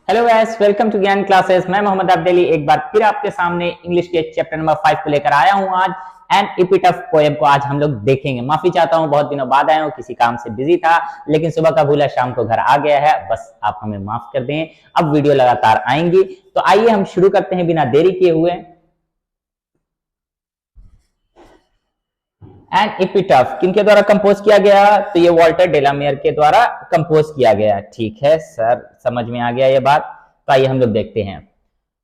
Hello guys, welcome to ज्ञान classes. मैं मोहम्मद अब्देली एक बार फिर आपके सामने इंग्लिश के चैप्टर नंबर 5 को लेकर आया हूं। आज एन एपिटफ पोएम को आज हम लोग देखेंगे। माफी चाहता हूं, बहुत दिनों बाद आया हूं, किसी काम से बिजी था, लेकिन सुबह का भूला शाम को घर आ गया है। बस आप हमें माफ कर दें। अब वीडियो लगातार आएंगी, तो आइए हम शुरू करते हैं बिना देरी किए हुए। एन एपिटफ किनके द्वारा कंपोज किया गया? तो ये वॉल्टर डेलामेयर के द्वारा कंपोज किया गया। ठीक है सर, समझ में आ गया ये बात। तो आइए हम लोग देखते हैं।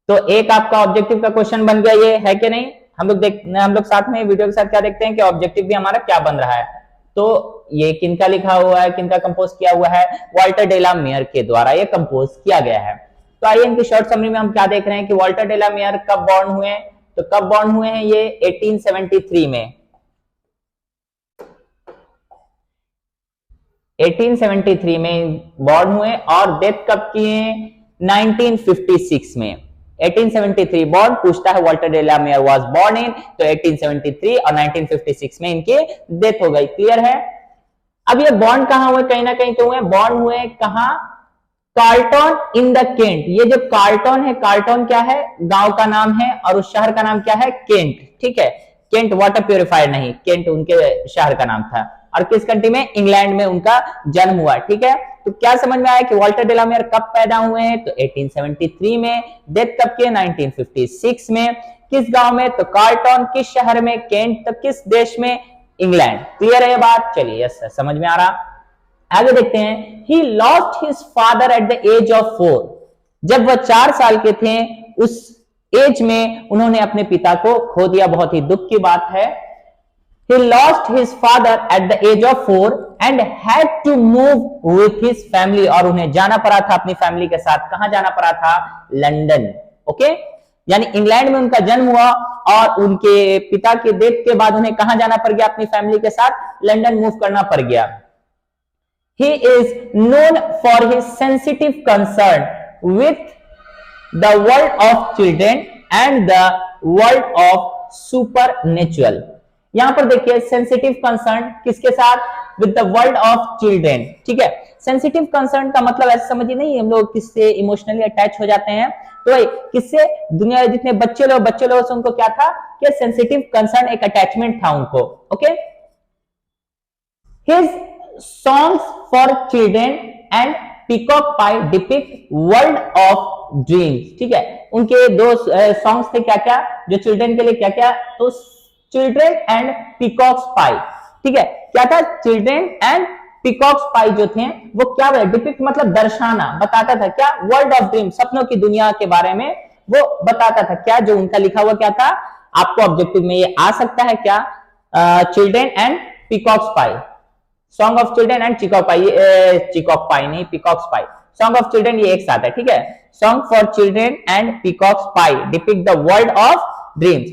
तो एक आपका ऑब्जेक्टिव का क्वेश्चन बन गया, ये है कि नहीं? हम लोग साथ में वीडियो के साथ क्या देखते हैं कि ऑब्जेक्टिव भी हमारा क्या बन रहा है। तो ये किनका लिखा हुआ है, किनका कंपोज किया हुआ है? वॉल्टर डेलामेयर के द्वारा ये कंपोज किया गया है। तो आइए इनकी शॉर्ट समरी में हम क्या देख रहे हैं कि वॉल्टर डेलामेयर कब बॉर्न हुए? तो कब बॉर्न हुए हैं? ये 1873 में 1873 में बॉर्न हुए और डेथ कब किए? 1956 में। 1873 बॉर्न, पूछता है वॉल्टर डेलामेयर वाज बॉर्न इन, तो 1873 और 1956 में इनकी डेथ हो गई। क्लियर है? अब ये बॉर्न कहां हुए? कहीं ना कहीं तो हुए। बॉर्न हुए कहां? Carlton in the Kent. ये जो कार्लटन है, कार्लटन क्या है? गांव का नाम है, और उस शहर का नाम क्या है? केंट। ठीक है, केंट वाटर प्यूरिफायर नहीं, केंट उनके शहर का नाम था। और किस कंट्री में? इंग्लैंड में उनका जन्म हुआ। ठीक है, तो क्या समझ में आया कि वॉल्टर डेलामेयर कब पैदा हुए हैं? तो 1873 में। डेथ कब की? 1956 में। किस गांव में? तो कार्लटन। किस शहर में? केंट। तो किस देश में? इंग्लैंड। क्लियर है ये बात? चलिए, यस समझ में आ रहा। आगे देखते हैं। He lost his father at the age of 4। जब वह 4 साल के थे, उस एज में उन्होंने अपने पिता को खो दिया। बहुत ही दुख की बात है। He lost his father at the age of 4 and had to move with his family। और उन्हें जाना पड़ा था अपनी फैमिली के साथ। कहां जाना पड़ा था? लंदन। ओके, यानी इंग्लैंड में उनका जन्म हुआ और उनके पिता के डेथ के बाद उन्हें कहां जाना पड़ गया? अपनी फैमिली के साथ लंदन मूव करना पड़ गया। He is known for his sensitive concern with the world of children and the world of supernatural। यहां पर देखिए, सेंसिटिव कंसर्न किसके साथ? With the world of children. ठीक है, सेंसिटिव कंसर्न का मतलब ऐसे समझिए नहीं, हम लोग किससे इमोशनली अटैच हो जाते हैं। तो भाई किससे? दुनिया जितने बच्चे लोग से उनको क्या था कि सेंसिटिव कंसर्न, एक अटैचमेंट था उनको। Okay, his songs for children and peacock pie depict world of dreams। ठीक है, उनके दो सॉन्ग्स थे क्या क्या, जो चिल्ड्रन के लिए क्या क्या? तो चिल्ड्रन एंड पीकॉक्स पाई। ठीक है, क्या था? चिल्ड्रन एंड पीकॉक्स पाई जो थे वो क्या? डिपिक्ट मतलब दर्शाना, बताता था क्या? वर्ल्ड ऑफ ड्रीम, सपनों की दुनिया के बारे में वो बताता था। क्या जो उनका लिखा हुआ क्या था? आपको ऑब्जेक्टिव में ये आ सकता है क्या? Children and peacock's pie. Song of children and chicock pie, chicock pie नहीं, peacock's pie. Song of children ये एक साथ है। ठीक है, song for children and peacock's pie depict the world of dreams.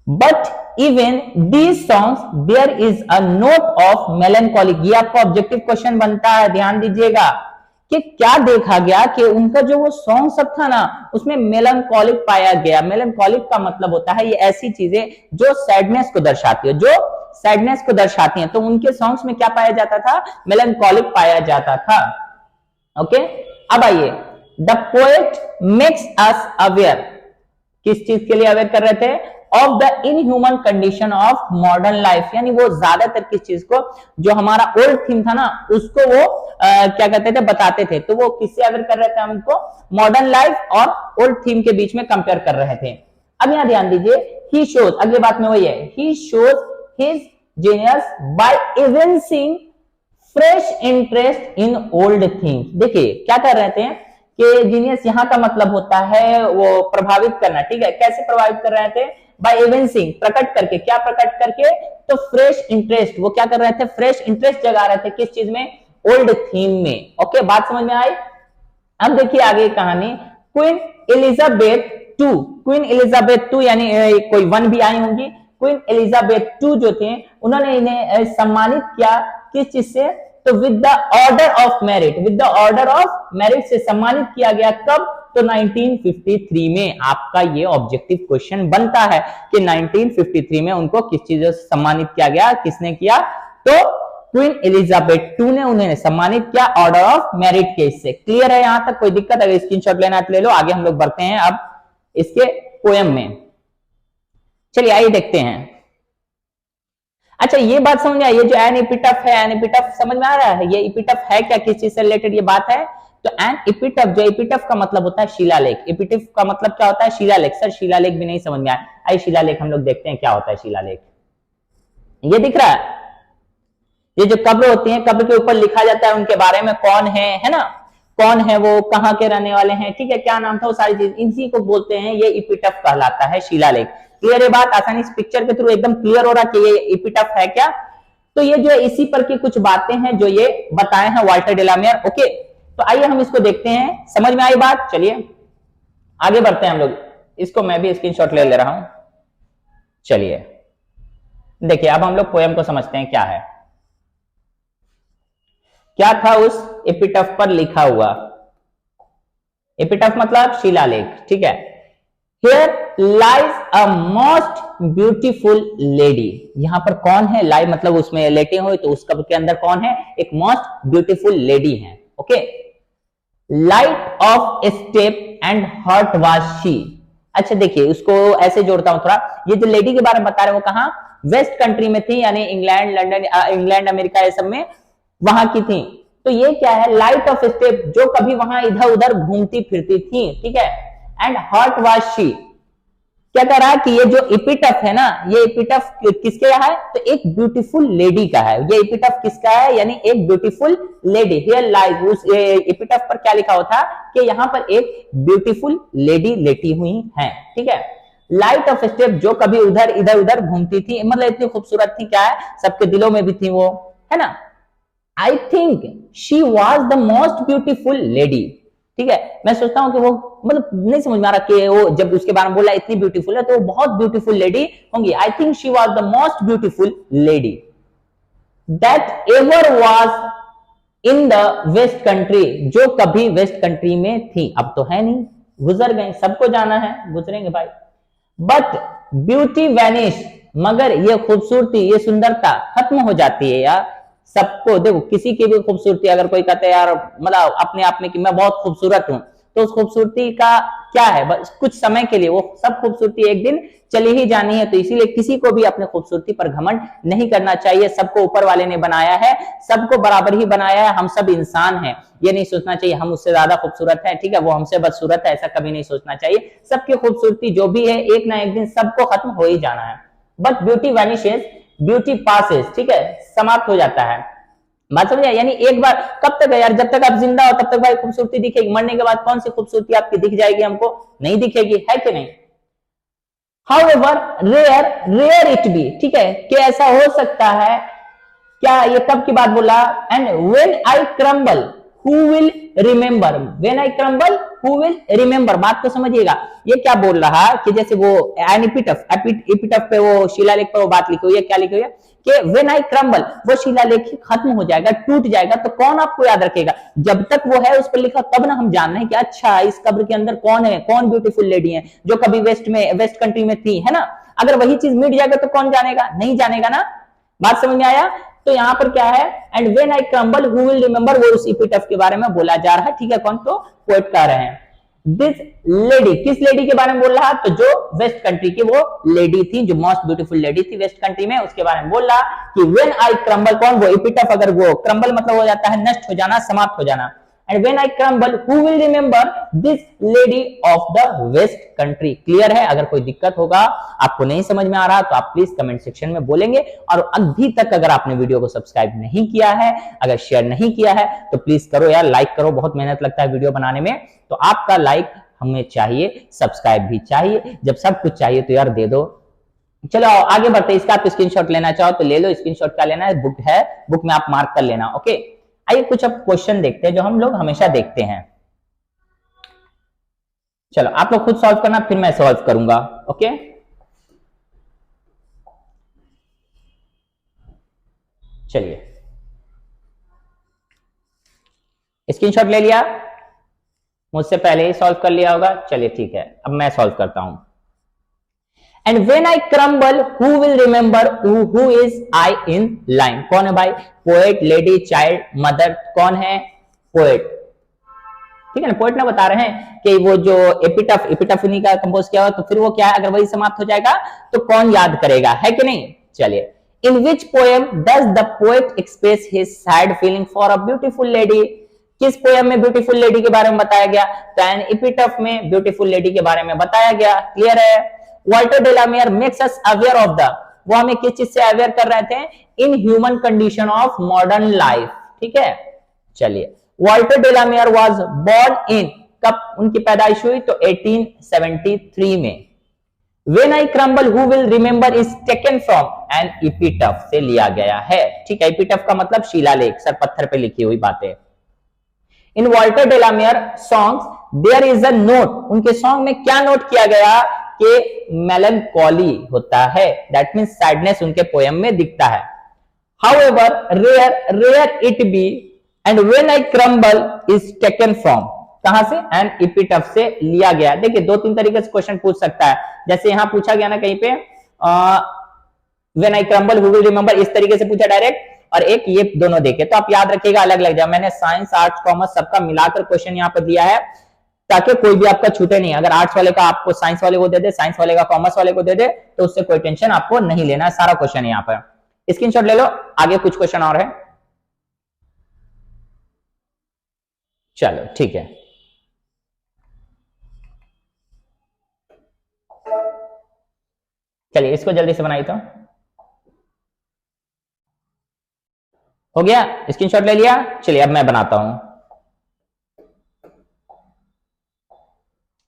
But even these songs there is a note of melancholic. ये आपका objective question बनता है, ध्यान दीजिएगा कि क्या देखा गया कि उनका जो वो सॉन्ग सब था ना, उसमें मेलनकॉलिक पाया गया। मेलनकॉलिक का मतलब होता है ये ऐसी चीजें जो सैडनेस को दर्शाती है, जो सैडनेस को दर्शाती हैं। तो उनके सॉन्ग्स में क्या पाया जाता था? मेलनकॉलिक पाया जाता था। ओके, अब आइए, the poet makes us aware. किस चीज के लिए अवेयर कर रहे थे? Of the inhuman condition of modern life. यानी वो ज्यादातर किस चीज को, जो हमारा ओल्ड थीम था ना, उसको वो क्या कहते थे? बताते थे। तो वो किससे अवेयर कर रहे थे? हमको मॉडर्न लाइफ और ओल्ड थीम के बीच में कंपेयर कर रहे थे। अब यहां ध्यान दीजिए, ही शोज, अगली बात में वही है, ही shows his genius by evincing fresh interest in old things। देखिए क्या कर रहे थे कि जीनियस यहां का मतलब होता है वो प्रभावित करना। ठीक है, कैसे प्रभावित कर रहे थे? बाय एविंसिंग, प्रकट करके। क्या प्रकट करके? तो फ्रेश इंटरेस्ट, वो क्या कर रहे थे? फ्रेश इंटरेस्ट जगा रहे थे। किस चीज में? ओल्ड थीम में। ओके, बात समझ में आई? अब देखिए आगे कहानी। Queen Elizabeth two, queen Elizabeth two यानी कोई वन भी आई होंगी। क्वीन एलिजाबेथ टू जो थे, उन्होंने इन्हें सम्मानित किया किस चीज से? तो with the order of merit. With the order of merit से सम्मानित किया गया। कब? तो 1953 में। आपका ये ऑब्जेक्टिव क्वेश्चन बनता है कि 1953 में उनको किस चीज से सम्मानित किया गया? किसने किया? तो क्वीन एलिजाबेथ टू ने उन्हें सम्मानित किया ऑर्डर ऑफ मेरिट के इससे। क्लियर है यहां तक? कोई दिक्कत? अगर स्क्रीनशॉट लेना है तो ले लो। आगे हम लोग बढ़ते हैं अब इसके पोएम में। चलिए आइए देखते हैं। अच्छा ये बात समझ में आई, ये जो एन एपिटफ है, एन एपिटफ समझ में आ रहा है? ये एपिटफ है क्या, किस चीज से रिलेटेड ये बात है? तो एन एपिटफ, जो एपिटफ का मतलब होता है शिलालेख। एपिटफ का मतलब क्या होता है? शिलालेख। सर शिलालेख भी नहीं समझ में आया। आइए शिलालेख हम लोग देखते हैं क्या होता है शिलालेख। ये दिख रहा है, ये जो कब्र होती है, कब्र के ऊपर लिखा जाता है उनके बारे में, कौन है ना, कौन है वो, कहाँ के रहने वाले हैं, ठीक है, क्या नाम था, वो सारी चीज, इसी को बोलते हैं, ये एपिटफ कहलाता है शिलालेख। क्लियर है बात? आसानी इस पिक्चर के थ्रू एकदम क्लियर हो रहा कि ये एपिटफ है क्या। तो ये जो इसी पर की कुछ बातें हैं जो ये बताए हैं वाल्टर डेलामेयर। ओके, तो आइए हम इसको देखते हैं। समझ में आई बात? चलिए आगे बढ़ते हैं हम लोग। इसको मैं भी स्क्रीनशॉट ले रहा हूं। चलिए देखिए अब हम लोग पोएम को समझते हैं क्या है, क्या था उस एपिटफ पर लिखा हुआ। एपिटफ मतलब शिलालेख, ठीक है। Here lies a most beautiful lady। यहां पर कौन है? लाई मतलब उसमें लेटे हुए, तो उस कब्र के अंदर कौन है? एक मोस्ट ब्यूटीफुल लेडी है। Okay, light of step and heart was she. अच्छा देखिए उसको ऐसे जोड़ता हूं थोड़ा। ये जो लेडी के बारे में बता रहे हैं वो कहां? वेस्ट कंट्री में थी, यानी इंग्लैंड, लंदन, इंग्लैंड, अमेरिका, ये सब में वहां की थी। तो ये क्या है? लाइट ऑफ स्टेप, जो कभी वहां इधर उधर घूमती फिरती थी, ठीक है। एंड हर्ट वाज शी, क्या कह रहा है कि ये जो एपिटफ है ना, ये एपिटफ किसके है? तो एक ब्यूटीफुल लेडी का है। ये एपिटफ किसका है? यानी एक ब्यूटीफुल लेडी। हियर लाइज, उस एपिटफ पर क्या लिखा हुआ था कि यहाँ पर एक ब्यूटीफुल लेडी लेटी हुई है, ठीक है। लाइट ऑफ स्टेप, जो कभी उधर इधर उधर घूमती थी, मतलब इतनी खूबसूरत थी, क्या है, सबके दिलों में भी थी वो, है ना। आई think she was the most beautiful lady, ठीक है। मैं सोचता हूं कि वो, मतलब नहीं समझ में आ रहा कि वो जब उसके बारे में बोला इतनी ब्यूटीफुल है तो वो बहुत ब्यूटीफुल लेडी होंगी। I think she was the most beautiful lady that ever was in the west country, जो कभी वेस्ट कंट्री में थी। अब तो है नहीं, गुजर गए, सबको जाना है, गुजरेंगे भाई। बट ब्यूटी वैनिश, मगर ये खूबसूरती, ये सुंदरता खत्म हो जाती है यार। सबको देखो, किसी की भी खूबसूरती, अगर कोई कहते हैं यार मतलब अपने आप में कि मैं बहुत खूबसूरत हूं, तो उस खूबसूरती का क्या है, बस कुछ समय के लिए, वो सब खूबसूरती एक दिन चली ही जानी है। तो इसीलिए किसी को भी अपने खूबसूरती पर घमंड नहीं करना चाहिए। सबको ऊपर वाले ने बनाया है, सबको बराबर ही बनाया है, हम सब इंसान हैं। ये नहीं सोचना चाहिए हम उससे ज्यादा खूबसूरत है, ठीक है, वो हमसे बदसूरत है, ऐसा कभी नहीं सोचना चाहिए। सबकी खूबसूरती जो भी है एक ना एक दिन सबको खत्म हो ही जाना है। But beauty vanishes, beauty passes, ठीक है, समाप्त हो जाता है। बात समझ आए? यानी एक बार, कब तक है यार, जब तक आप जिंदा हो तब तक भाई खूबसूरती दिखेगी। मरने के बाद कौन सी खूबसूरती आपकी दिख जाएगी? हमको नहीं दिखेगी, है कि नहीं। However, रेयर इट बी, ठीक है, कि ऐसा हो सकता है क्या, ये कब की बात बोला? And when I crumble who will remember, when I crumble who will remember. बात को समझिएगा, ये क्या बोल रहा कि जैसे वो एपिटफ, एपिटफ पे वो शिलालेख पर वो बात लिखी हुई है, क्या लिखी हुई है कि व्हेन आई क्रम्बल, वो शिलालेख खत्म हो जाएगा, टूट जाएगा, तो कौन आपको याद रखेगा? जब तक वो है उस पर लिखा, तब ना हम जान रहे हैं कि अच्छा इस कब्र के अंदर कौन है, कौन ब्यूटीफुल लेडी है जो कभी वेस्ट कंट्री में थी, है ना। अगर वही चीज मिट जाएगा तो कौन जानेगा? नहीं जानेगा ना। बात समझ में आया? तो यहां पर क्या है? And when I crumble who will remember, वो उस एपिटफ के बारे में बोला जा रहा है, ठीक है। कौन? तो पोएट कह रहे हैं। दिस लेडी, किस लेडी के बारे में बोल रहा? तो जो वेस्ट कंट्री की वो लेडी थी, जो मोस्ट ब्यूटीफुल लेडी थी वेस्ट कंट्री में, उसके बारे में बोल रहा कि व्हेन आई क्रम्बल, कौन? वो एपिटफ। अगर वो क्रम्बल मतलब हो जाता है नष्ट हो जाना, समाप्त हो जाना। And when I crumble who will remember this lady of the west country. Clear है? अगर कोई दिक्कत होगा, आपको नहीं समझ में आ रहा, तो आप प्लीज कमेंट सेक्शन में बोलेंगे। और अभी तक अगर आपने वीडियो को सब्सक्राइब नहीं किया है, अगर शेयर नहीं किया है, तो प्लीज करो यार, लाइक करो, बहुत मेहनत लगता है वीडियो बनाने में, तो आपका लाइक हमें चाहिए, सब्सक्राइब भी चाहिए। जब सब कुछ चाहिए तो यार दे दो। चलो आगे बढ़ते हैं। इसका आप स्क्रीनशॉट लेना चाहो तो ले लो। स्क्रीनशॉट क्या लेना है? बुक है, बुक में आप मार्क कर लेना। ओके, आइए कुछ अब क्वेश्चन देखते हैं जो हम लोग हमेशा देखते हैं। चलो आप लोग खुद सॉल्व करना, फिर मैं सॉल्व करूंगा। ओके, चलिए स्क्रीनशॉट ले लिया, मुझसे पहले ही सॉल्व कर लिया होगा। चलिए ठीक है, अब मैं सॉल्व करता हूं। And when I crumble who will remember who is I in line. कौन है भाई? पोएट, लेडी, चाइल्ड, मदर, कौन है? पोएट, ठीक है ना। पोएट ना बता रहे हैं कि वो जो एपिटफ, एपिटफ उन्हीं का कंपोज किया हुआ, तो फिर वो क्या है, अगर वही समाप्त हो जाएगा तो कौन याद करेगा, है कि नहीं। चलिए, in which poem does the poet express his sad feeling for a beautiful lady. किस पोएम में ब्यूटीफुल लेडी के बारे में बताया गया? तो एन एपिटफ में ब्यूटीफुल लेडी के बारे में बताया गया। क्लियर है। Walter de la Mare makes us aware of the, वो हमें किस चीज से अवेयर कर रहे थे? In human condition of modern life, ठीक है। चलिए, Walter de la Mare was born in, कब उनकी पैदाइश हुई? तो 1873 में। When I crumble who will remember is taken from an epitaph से लिया गया है, ठीक है। एपिटफ का मतलब शिलालेख, सर पत्थर पे लिखी हुई बातें। In Walter de la Mare songs there is a note, उनके सॉन्ग में क्या नोट किया गया कि मेलनकॉली होता है, दैट मींस सैडनेस उनके पोएम में दिखता है। However rare it be and when I crumble is taken from, कहां से? एन एपिटफ से लिया गया। देखिए, दो तीन तरीके से क्वेश्चन पूछ सकता है, जैसे यहां पूछा गया ना कहीं पे when I crumble who will remember, इस तरीके से पूछा डायरेक्ट, और एक ये दोनों देखे, तो आप याद रखिएगा अलग अलग जाए। मैंने साइंस, आर्ट्स, कॉमर्स सबका मिलाकर क्वेश्चन यहां पर दिया है ताकि कोई भी आपका छूटे नहीं। अगर आर्ट्स वाले का आपको साइंस वाले को दे दे, साइंस वाले का कॉमर्स वाले को दे दे, तो उससे कोई टेंशन आपको नहीं लेना है, सारा क्वेश्चन यहां पर। स्क्रीनशॉट ले लो, आगे कुछ क्वेश्चन और है। चलो ठीक है, चलिए इसको जल्दी से बनाइए। तो हो गया, स्क्रीनशॉट ले लिया। चलिए अब मैं बनाता हूं।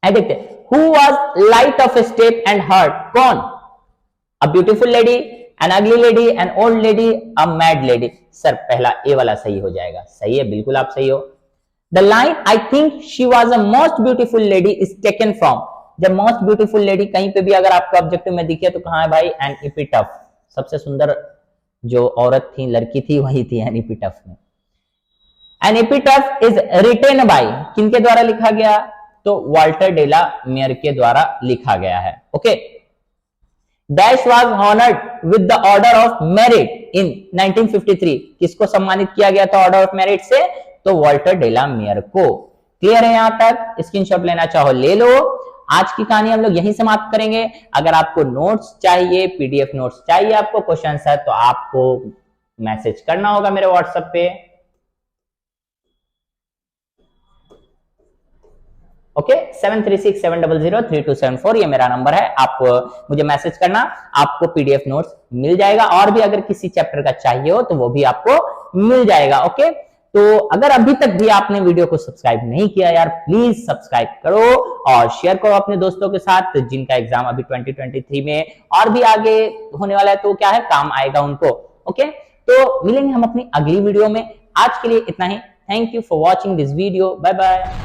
देखते, who was light of step and heart, कौन? A beautiful lady, an ugly lady, an old lady, a mad lady. Sir पहला ए वाला सही हो जाएगा। सही है, बिल्कुल आप सही हो। The line I think she was a most beautiful lady is taken from, जब मोस्ट ब्यूटीफुल लेडी कहीं पे भी अगर आपको ऑब्जेक्टिव में दिखे तो कहां है भाई? एन एपिटफ, सबसे सुंदर जो औरत थी, लड़की थी, वही थी एन एपिटफ में। एन एपिटफ इज रिटेन बाय, किनके द्वारा लिखा गया? तो वाल्टर डेलामियर के द्वारा लिखा गया है। Okay, dash was honoured with the order of merit in 1953, किसको सम्मानित किया गया था ऑर्डर ऑफ मेरिट से? तो वाल्टर डेलामियर को। क्लियर है यहां तक? स्क्रीनशॉट लेना चाहो ले लो। आज की कहानी हम लोग यहीं समाप्त करेंगे। अगर आपको नोट्स चाहिए, पीडीएफ नोट्स चाहिए, आपको क्वेश्चन है, तो आपको मैसेज करना होगा मेरे व्हाट्सएप पे। ओके, 7367003274 ये मेरा नंबर है। आप मुझे मैसेज करना, आपको पीडीएफ नोट्स मिल जाएगा। और भी अगर किसी चैप्टर का चाहिए हो तो वो भी आपको मिल जाएगा। ओके, तो अगर अभी तक भी आपने वीडियो को सब्सक्राइब नहीं किया यार, प्लीज सब्सक्राइब करो और शेयर करो अपने दोस्तों के साथ जिनका एग्जाम अभी 2023 में और भी आगे होने वाला है, तो क्या है, काम आएगा उनको। ओके, तो मिलेंगे हम अपनी अगली वीडियो में। आज के लिए इतना ही। Thank you for watching this video. Bye bye.